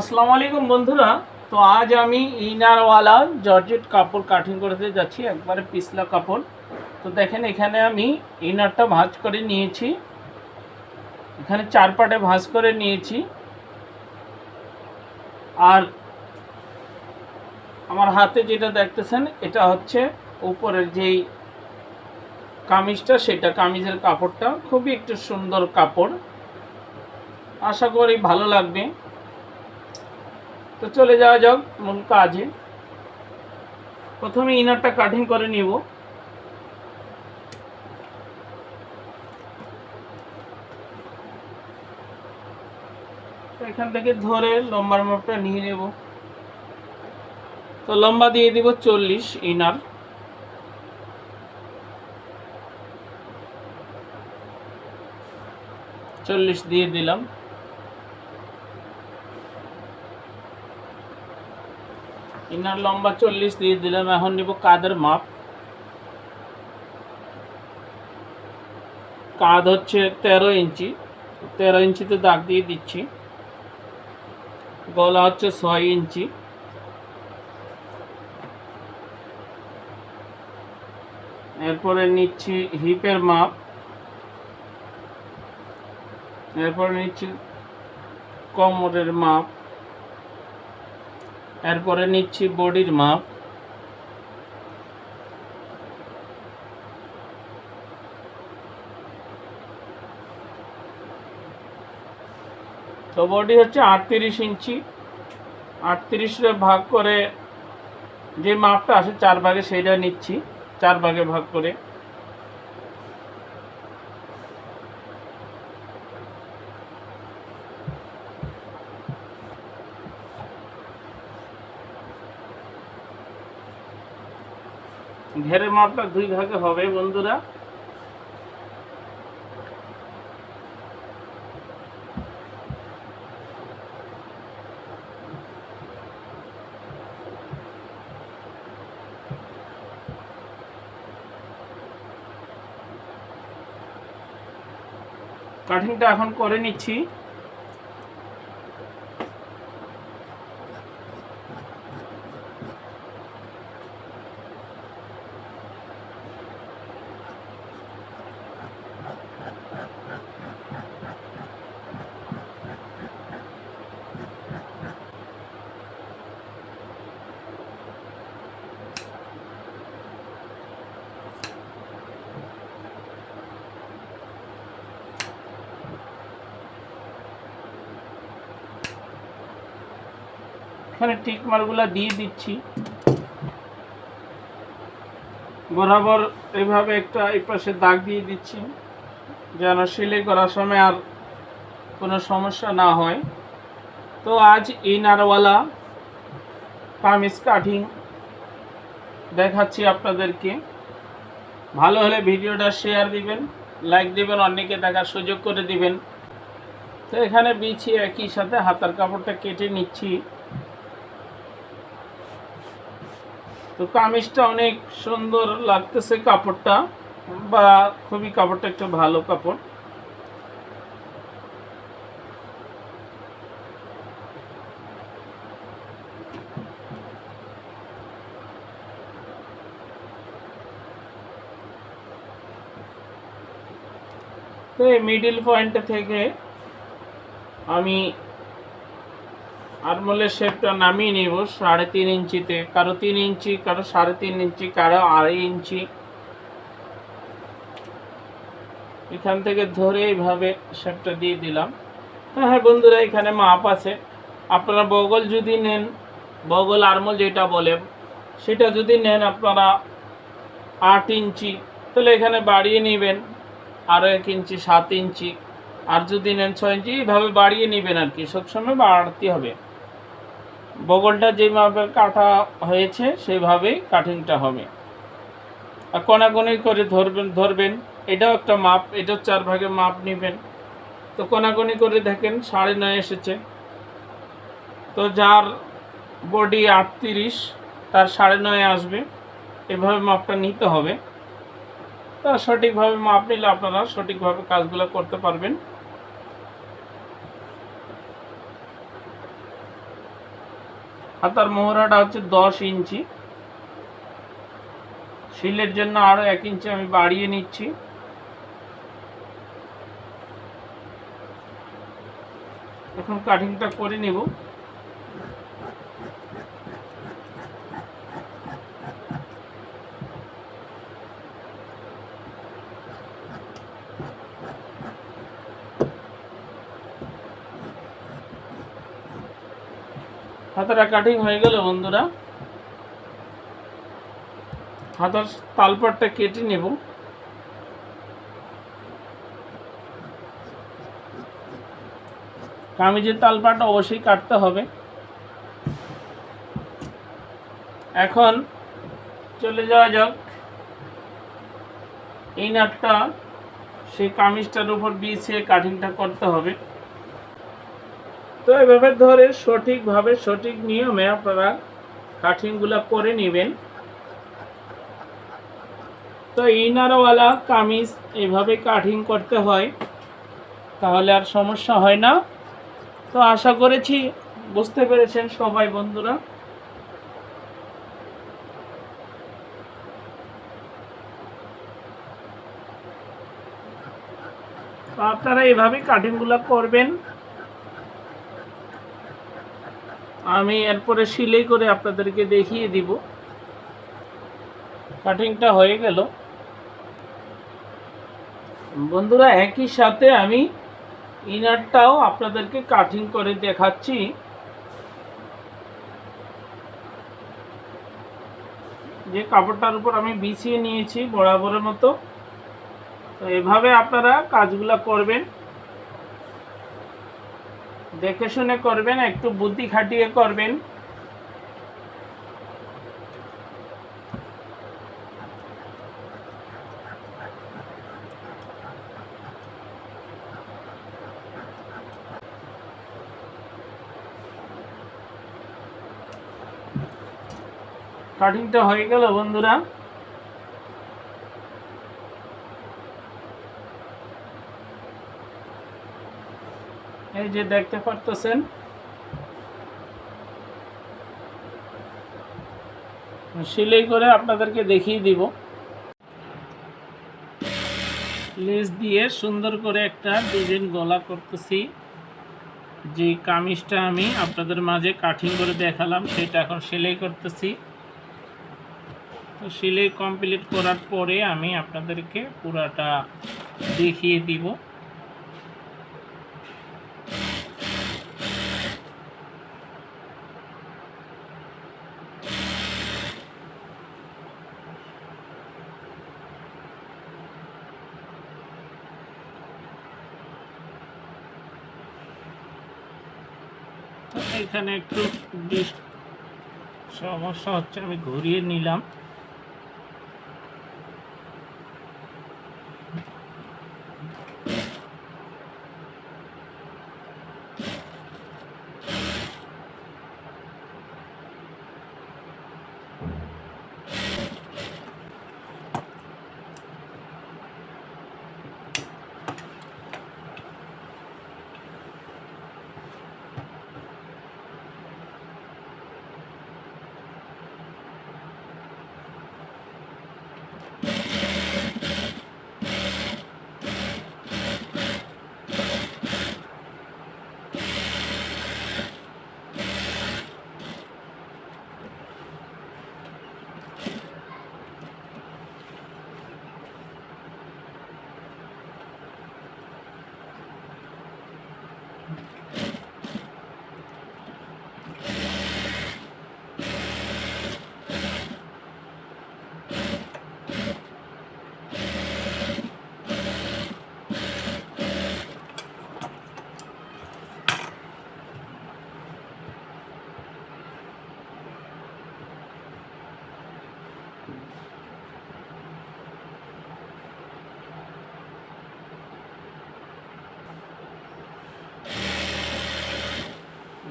আসসালামু আলাইকুম বন্ধুরা। তো আজ আমি ইনারওয়ালা জর্জেট কাপড় কাটিং করতে যাচ্ছি, একবারে পিছলা কাপড়। তো দেখেন এখানে আমি ইনারটা ভাঁজ করে নিয়েছি, এখানে 4 পার্টে ভাঁজ করে নিয়েছি। আর আমার হাতে যেটা দেখতেছেন এটা হচ্ছে উপরের যেই কামিজটা, সেটা কামিজের কাপড়টা খুবই একটু সুন্দর কাপড়, আশা করি ভালো লাগবে। তো চলে যাওয়া যাক মূল কাজে। প্রথমে ইনারটা কাটিং করে নিব। এখান থেকে ধরে লম্বার মাপটা নিয়ে নেব। তো লম্বা দিয়ে দিব 40, ইনার 40 দিয়ে দিলাম। ইনার লম্বা 40 দিয়ে দিলাম। এখন নিব কাঁধের মাপ। কাঁধ হচ্ছে 13 ইঞ্চি, 13 ইঞ্চিতে দাগ দিয়ে দিচ্ছি। গলা হচ্ছে 6 ইঞ্চি। এরপরে নিচ্ছি হিপের মাপ। এরপরে নিচ্ছি কোমরের মাপ। এরপরে নিচ্ছি বডির মাপ। তো বডি হচ্ছে 38 ইঞ্চি। 38 ভাগ করে যে মাপটা আসে 4 ভাগে, সেইটা নিচ্ছি 4 ভাগে ভাগ করে। ঘেরের মাপটা 2 ভাগে হবে বন্ধুরা। কাটিংটা এখন করে নিচ্ছি। এখানে টিক মারগুলা দিয়ে দিচ্ছি বরাবর, এইভাবে একটা এই পাশে দাগ দিয়ে দিচ্ছি যেন সেলাই করার সময় আর কোনো সমস্যা না হয়। তো আজ ইনারওয়ালা কামিজ কাটিং দেখাচ্ছি আপনাদেরকে। ভালো হলে ভিডিওটা শেয়ার দিবেন, লাইক দিবেন, অন্যকে দেখার সুযোগ করে দিবেন। তো এখানে বিছিয়ে একই সাথে হাতার কাপড়টা কেটে নিচ্ছি। তো কামিজটা অনেক সুন্দর লাগতেছে কাপড়টা, বা খুবই কাপড়টা একটু ভালো কাপড়। তো এই মিডিল পয়েন্ট থেকে আমি আরমোলের শেপটা নামিয়ে নেব 3.5 ইঞ্চিতে, কারো 3 ইঞ্চি, কারো 3.5 ইঞ্চি, কারো 2.5 ইঞ্চি। এখান থেকে ধরে এইভাবে শেপটা দিয়ে দিলাম। হ্যাঁ বন্ধুরা, এখানে মাপ আছে। আপনারা বগল যদি নেন, বগল আরমোল যেটা বলে, সেটা যদি নেন আপনারা 8 ইঞ্চি, তাহলে এখানে বাড়িয়ে নেবেন আরও 1 ইঞ্চি, 7 ইঞ্চি। আর যদি নেন 6 ইঞ্চি, এইভাবে বাড়িয়ে নেবেন আর কি, সবসময় বাড়াতে হবে। বগলটা যেভাবে কাটা হয়েছে সেইভাবেই কাটিংটা হবে। আর কোনাকুনি করে ধরবেন। এটাও একটা মাপ, এটাও 4 ভাগে মাপ নেবেন। তো কোনাকুনি করে দেখেন 9.5 এসেছে। তো যার বডি 38, তার 9.5 আসবে। এভাবে মাপটা নিতে হবে। তা সঠিকভাবে মাপ নিলে আপনারা সঠিকভাবে কাজগুলো করতে পারবেন। হাতার মোহরাটা হচ্ছে 10 ইঞ্চি, শিলের জন্য আরো 1 ইঞ্চি আমি বাড়িয়ে নিচ্ছি। এখন কাটিংটা করে নিব। হাতাটা কাটিং হয়ে গেল বন্ধুরা, হাতার তালপাটটা কেটে নেব। কামিজের তালপাটটা অবশ্যই কাটতে হবে। এখন চলে যাওয়া যাক, এই নাটটা সেই কামিজটার উপর বিছিয়ে কাটিংটা করতে হবে। তো এভাবে ধরে সঠিকভাবে সঠিক নিয়মে আপনারা কাটিংগুলো করে নেবেন। তো ইনারওয়ালা কামিজ এভাবে কাটিং করতে হয়, তাহলে আর সমস্যা হয় না। তো আশা করেছি বুঝতে পেরেছেন সবাই বন্ধুরা। তো আপনারা এইভাবে কাটিংগুলো করবেন। আমি এরপরে সেলাই করে আপনাদেরকে দেখিয়ে দিব। কাটিংটা হয়ে গেল বন্ধুরা, একই সাথে আমি ইনারটাও আপনাদেরকে কাটিং করে দেখাচ্ছি। যে কাপড়টার উপর আমি বিছিয়ে নিয়েছি বরাবরের মতো, তো এভাবে আপনারা কাজগুলো করবেন, দেখে শুনে করবেন, একটু বুদ্ধি খাটিয়ে করবেন। কাটিংটা হয়ে গেল বন্ধুরা। এই যে দেখতে পারতেছেন, সেলাই করে আপনাদেরকে দেখিয়ে দিব। লেস দিয়ে সুন্দর করে একটা ডিজাইন গলা করতেছি। যে কামিজটা আমি আপনাদের মাঝে কাটিং করে দেখালাম সেটা এখন সেলাই করতেছি। তো সেলাই কমপ্লিট করার পরে আমি আপনাদেরকে পুরাটা দেখিয়ে দিব। এখানে একটু সমস্যা হচ্ছে, আমি ঘুরিয়ে নিলাম।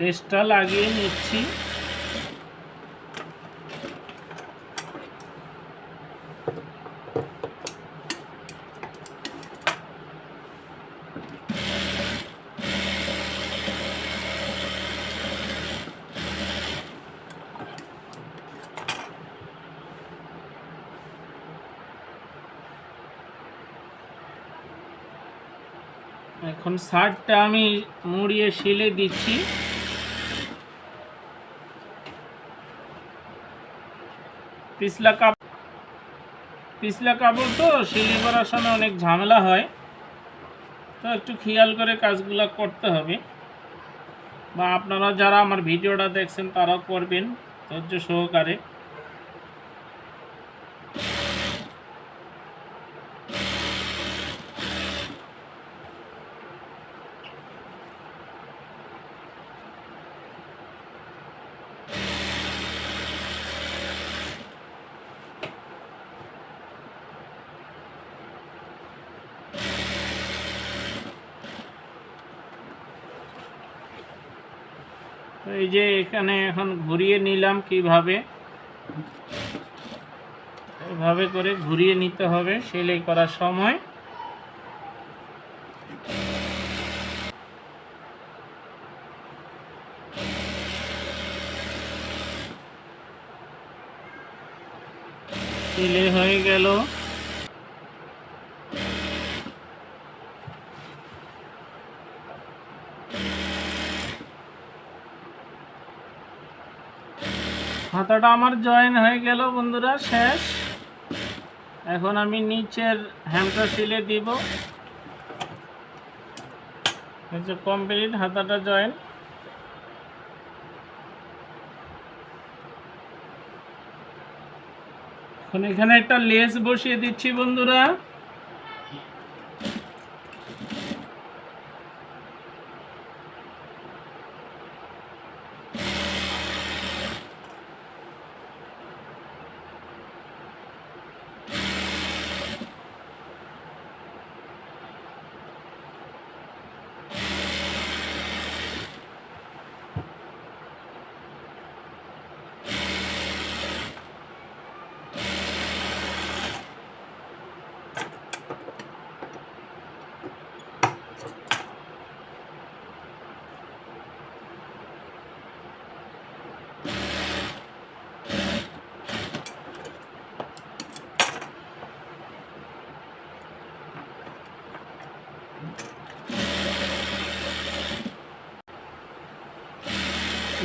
লেসটা লাগিয়ে নিচ্ছি। এখন শার্টটা আমি মুড়িয়ে শিলে দিচ্ছি। পিছলা কাপড় তো শিলে করার সময় অনেক ঝামেলা হয়, তো একটু খেয়াল করে কাজগুলো করতে হবে, বা আপনারা যারা আমার ভিডিওটা দেখছেন তারাও করবেন ধৈর্য সহকারে। তো এই যে এখানে এখন ঘুরিয়ে নিলাম, কিভাবে এভাবে করে ঘুরিয়ে নিতে হবে সেলাই করার সময়। সেলাই হয়ে গেল। হাতাটা আমার জয়েন হয়ে গেল বন্ধুরা, শেষ। এখন আমি নিচের হ্যামটা সিলে দিব। কমপ্লিট হাতাটা জয়েন। এখন এখানে একটা লেস বসিয়ে দিচ্ছি বন্ধুরা।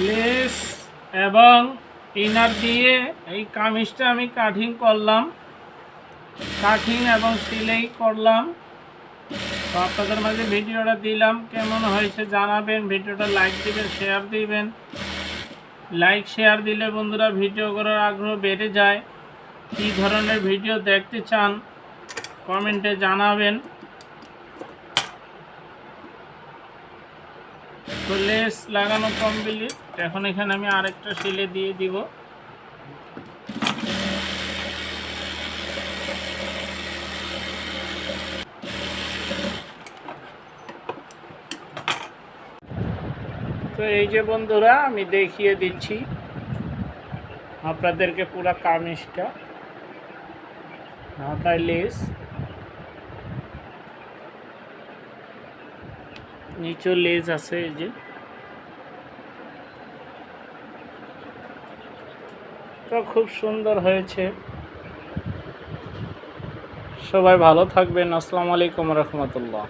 লেস এবং ইনার দিয়ে এই কামিজটা আমি কাটিং করলাম, কাটিং এবং সিলাই করলাম। তো আপনাদের মাঝে ভিডিওটা দিলাম, কেমন হয়েছে জানাবেন। ভিডিওটা লাইক দিবেন, শেয়ার দিবেন। লাইক শেয়ার দিলে বন্ধুরা ভিডিও করার আগ্রহ বেড়ে যায়। কী ধরনের ভিডিও দেখতে চান কমেন্টে জানাবেন। তো লেস লাগানো কমপ্লিট। এখন এখানে আমি আরেকটা সিলে দিয়ে দিব। তো এই যে বন্ধুরা আমি দেখিয়ে দিচ্ছি আপনাদেরকে পুরো কামিজটা। হাতায় লেস, নিচেও লেস আছে। এই যে তো খুব সুন্দর হয়েছে। সবাই ভালো থাকবেন। আসসালামু আলাইকুম রহমতুল্লাহ।